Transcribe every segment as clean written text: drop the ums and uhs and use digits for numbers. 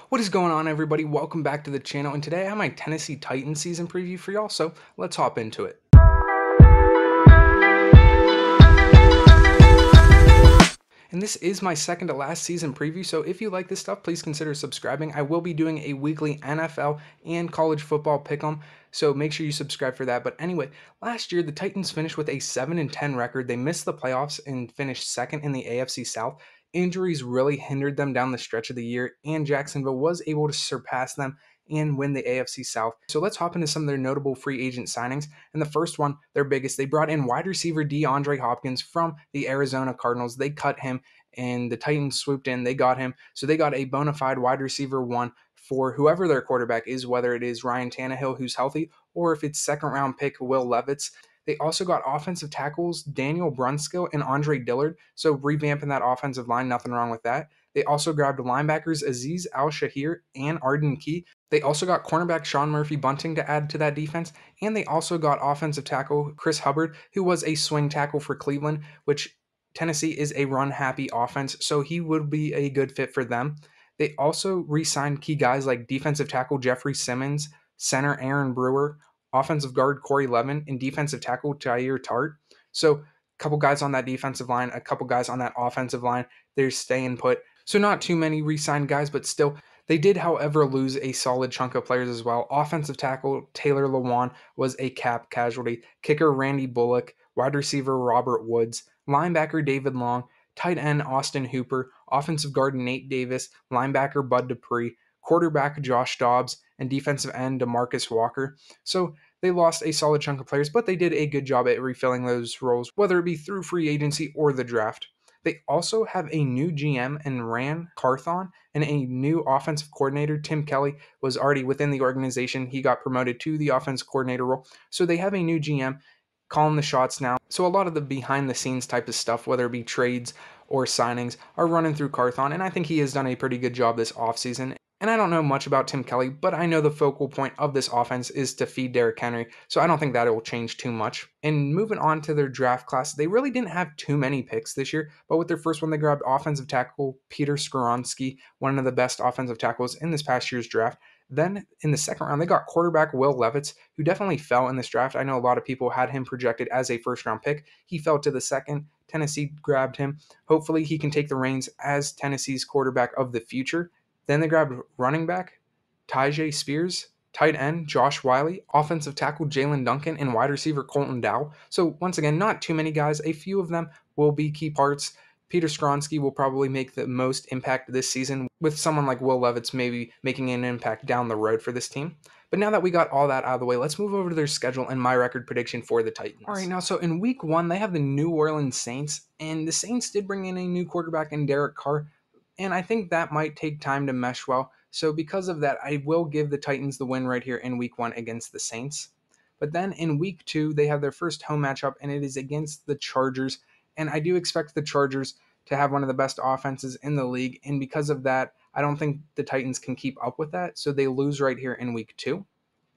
What is going on, everybody? Welcome back to the channel, and today I have my Tennessee Titans season preview for y'all, so let's hop into it. And this is my second to last season preview, so if you like this stuff, please consider subscribing. I will be doing a weekly NFL and college football pick'em, so make sure you subscribe for that. But anyway, last year the Titans finished with a 7-10 record. They missed the playoffs and finished second in the AFC South. Injuries really hindered them down the stretch of the year, and Jacksonville was able to surpass them and win the AFC South. So let's hop into some of their notable free agent signings. And the first one, their biggest, they brought in wide receiver DeAndre Hopkins from the Arizona Cardinals. They cut him, and the Titans swooped in. They got him. So they got a bona fide wide receiver one for whoever their quarterback is, whether it is Ryan Tannehill, who's healthy, or if it's second round pick Will Levis. They also got offensive tackles Daniel Brunskill and Andre Dillard, so revamping that offensive line, nothing wrong with that. They also grabbed linebackers Aziz Al-Shahir and Arden Key. They also got cornerback Sean Murphy-Bunting to add to that defense, and they also got offensive tackle Chris Hubbard, who was a swing tackle for Cleveland, which Tennessee is a run-happy offense, so he would be a good fit for them. They also re-signed key guys like defensive tackle Jeffrey Simmons, center Aaron Brewer, offensive guard Corey Levin, and defensive tackle Jair Tart. So a couple guys on that defensive line, a couple guys on that offensive line, they're staying put. So not too many re-signed guys, but still, they did, however, lose a solid chunk of players as well. Offensive tackle Taylor Lewan was a cap casualty. Kicker Randy Bullock, wide receiver Robert Woods, linebacker David Long, tight end Austin Hooper, offensive guard Nate Davis, linebacker Bud Dupree, quarterback Josh Dobbs, and defensive end DeMarcus Walker. So they lost a solid chunk of players, but they did a good job at refilling those roles, whether it be through free agency or the draft. They also have a new GM in Ran Carthon and a new offensive coordinator. Tim Kelly was already within the organization. He got promoted to the offensive coordinator role. So they have a new GM calling the shots now. So a lot of the behind the scenes type of stuff, whether it be trades or signings, are running through Carthon. And I think he has done a pretty good job this offseason. And I don't know much about Tim Kelly, but I know the focal point of this offense is to feed Derrick Henry, so I don't think that it will change too much. And moving on to their draft class, they really didn't have too many picks this year, but with their first one, they grabbed offensive tackle Peter Skoronski, one of the best offensive tackles in this past year's draft. Then in the second round, they got quarterback Will Levis, who definitely fell in this draft. I know a lot of people had him projected as a first-round pick. He fell to the second. Tennessee grabbed him. Hopefully, he can take the reins as Tennessee's quarterback of the future. Then they grabbed running back Tyjae Spears, tight end Josh Wiley, offensive tackle Jalen Duncan, and wide receiver Colton Dow. So once again, not too many guys. A few of them will be key parts. Peter Skoronski will probably make the most impact this season, with someone like Will Levis maybe making an impact down the road for this team. But now that we got all that out of the way, let's move over to their schedule and my record prediction for the Titans. All right, now, so in week one, they have the New Orleans Saints, and the Saints did bring in a new quarterback in Derek Carr, and I think that might take time to mesh well. So because of that, I will give the Titans the win right here in week one against the Saints. But then in week two, they have their first home matchup, and it is against the Chargers. And I do expect the Chargers to have one of the best offenses in the league. And because of that, I don't think the Titans can keep up with that. So they lose right here in week two.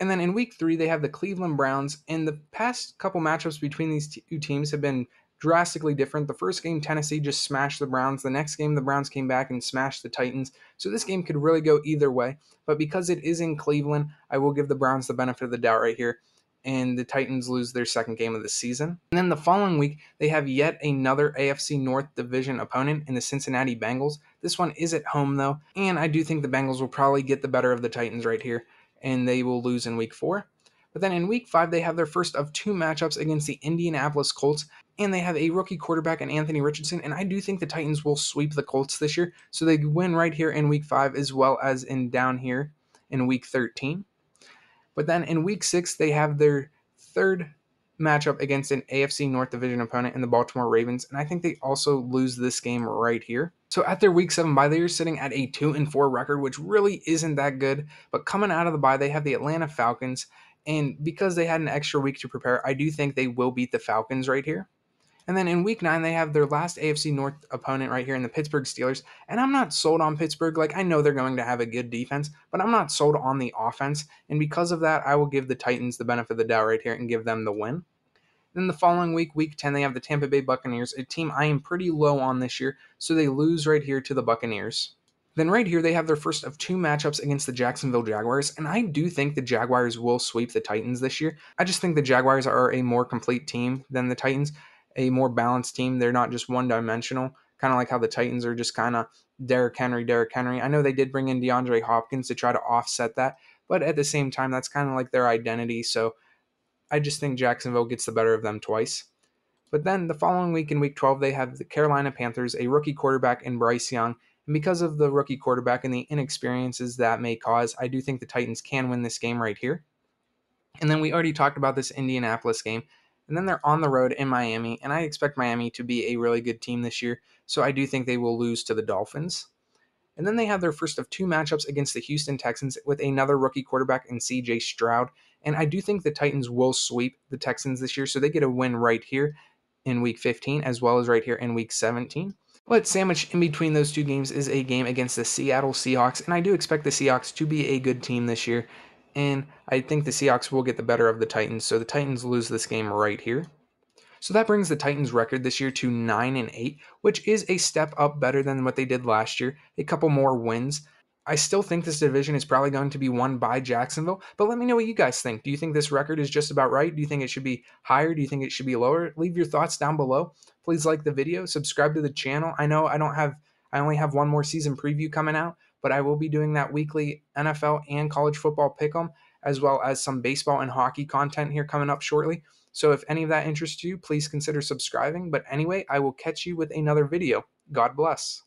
And then in week three, they have the Cleveland Browns. And the past couple matchups between these two teams have been drastically different. The first game, Tennessee just smashed the Browns. The next game, the Browns came back and smashed the Titans. So this game could really go either way. But because it is in Cleveland, I will give the Browns the benefit of the doubt right here. And the Titans lose their second game of the season. And then the following week, they have yet another AFC North Division opponent in the Cincinnati Bengals. This one is at home, though. And I do think the Bengals will probably get the better of the Titans right here, and they will lose in week four. But then in week five, they have their first of two matchups against the Indianapolis Colts, and they have a rookie quarterback in Anthony Richardson, and I do think the Titans will sweep the Colts this year, so they win right here in week five as well as in down here in week 13. But then in week six, they have their third matchup against an AFC North Division opponent in the Baltimore Ravens, and I think they also lose this game right here. So at their week 7 bye, they are sitting at a 2-4 record, which really isn't that good. But coming out of the bye, they have the Atlanta Falcons, and because they had an extra week to prepare, I do think they will beat the Falcons right here. And then in week 9, they have their last AFC North opponent right here in the Pittsburgh Steelers. And I'm not sold on Pittsburgh. Like, I know they're going to have a good defense, but I'm not sold on the offense. And because of that, I will give the Titans the benefit of the doubt right here and give them the win. Then the following week, week 10, they have the Tampa Bay Buccaneers, a team I am pretty low on this year. So they lose right here to the Buccaneers. Then right here, they have their first of two matchups against the Jacksonville Jaguars, and I do think the Jaguars will sweep the Titans this year. I just think the Jaguars are a more complete team than the Titans, a more balanced team. They're not just one-dimensional, kind of like how the Titans are just kind of Derrick Henry, Derrick Henry. I know they did bring in DeAndre Hopkins to try to offset that, but at the same time, that's kind of like their identity. So I just think Jacksonville gets the better of them twice. But then the following week in week 12, they have the Carolina Panthers, a rookie quarterback in Bryce Young. And because of the rookie quarterback and the inexperiences that may cause, I do think the Titans can win this game right here. And then we already talked about this Indianapolis game. And then they're on the road in Miami. And I expect Miami to be a really good team this year. So I do think they will lose to the Dolphins. And then they have their first of two matchups against the Houston Texans with another rookie quarterback in CJ Stroud. And I do think the Titans will sweep the Texans this year. So they get a win right here in week 15 as well as right here in week 17. But sandwiched in between those two games is a game against the Seattle Seahawks, and I do expect the Seahawks to be a good team this year, and I think the Seahawks will get the better of the Titans, so the Titans lose this game right here. So that brings the Titans' record this year to 9-8, which is a step up better than what they did last year. A couple more wins. I still think this division is probably going to be won by Jacksonville, but let me know what you guys think. Do you think this record is just about right? Do you think it should be higher? Do you think it should be lower? Leave your thoughts down below. Please like the video, subscribe to the channel. I know I only have one more season preview coming out, but I will be doing that weekly NFL and college football pick'em, as well as some baseball and hockey content here coming up shortly. So if any of that interests you, please consider subscribing. But anyway, I will catch you with another video. God bless.